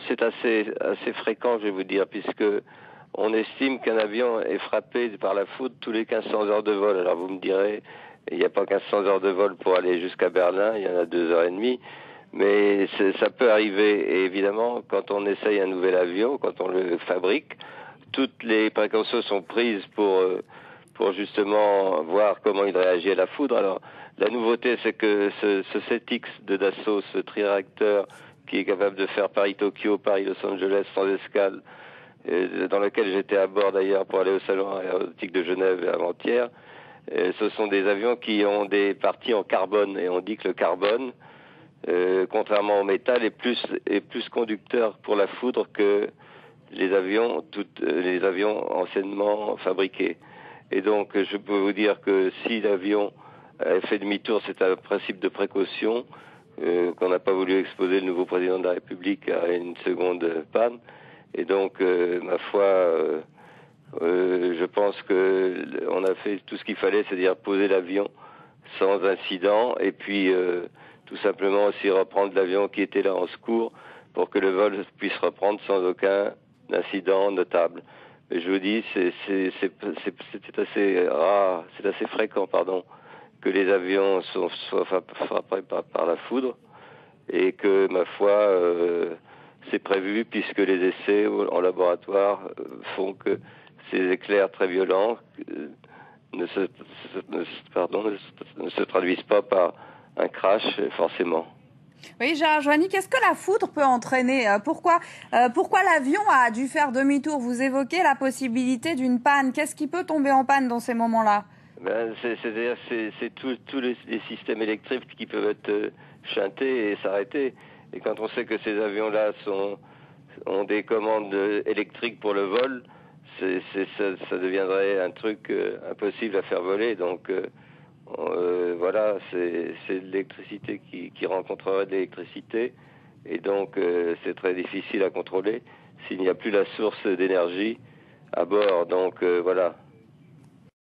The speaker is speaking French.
c'est assez fréquent, je vais vous dire, puisque on estime qu'un avion est frappé par la foudre tous les 1500 heures de vol. Alors vous me direz, il n'y a pas 1500 heures de vol pour aller jusqu'à Berlin, il y en a 2 heures et demie, mais ça peut arriver. Et évidemment, quand on essaye un nouvel avion, quand on le fabrique, toutes les précautions sont prises pour justement voir comment il réagit à la foudre. Alors, la nouveauté, c'est que ce 7X de Dassault, ce triréacteur qui est capable de faire Paris-Tokyo, Paris-Los Angeles sans escale, dans lequel j'étais à bord d'ailleurs pour aller au salon aéronautique de Genève avant-hier, ce sont des avions qui ont des parties en carbone. Et on dit que le carbone, contrairement au métal, est plus conducteur pour la foudre que les avions anciennement fabriqués. Et donc, je peux vous dire que si l'avion fait demi-tour, c'est un principe de précaution, qu'on n'a pas voulu exposer le nouveau président de la République à une seconde panne. Et donc, ma foi, je pense que on a fait tout ce qu'il fallait, c'est-à-dire poser l'avion sans incident, et puis tout simplement aussi reprendre l'avion qui était là en secours pour que le vol puisse reprendre sans aucun incident notable. Mais je vous dis, c'est assez rare, c'est assez fréquent, que les avions soient frappés par la foudre, et que, ma foi, c'est prévu puisque les essais en laboratoire font que ces éclairs très violents ne se traduisent pas par un crash, forcément. Oui, Gérard Joanny, qu'est-ce que la foudre peut entraîner? Pourquoi l'avion a dû faire demi-tour? Vous évoquez la possibilité d'une panne. Qu'est-ce qui peut tomber en panne dans ces moments-là? C'est tous les systèmes électriques qui peuvent être chantés et s'arrêter. Et quand on sait que ces avions-là ont des commandes électriques pour le vol, ça deviendrait un truc impossible à faire voler. Donc voilà, c'est l'électricité qui rencontrerait de l'électricité. Et donc c'est très difficile à contrôler s'il n'y a plus la source d'énergie à bord. Donc voilà.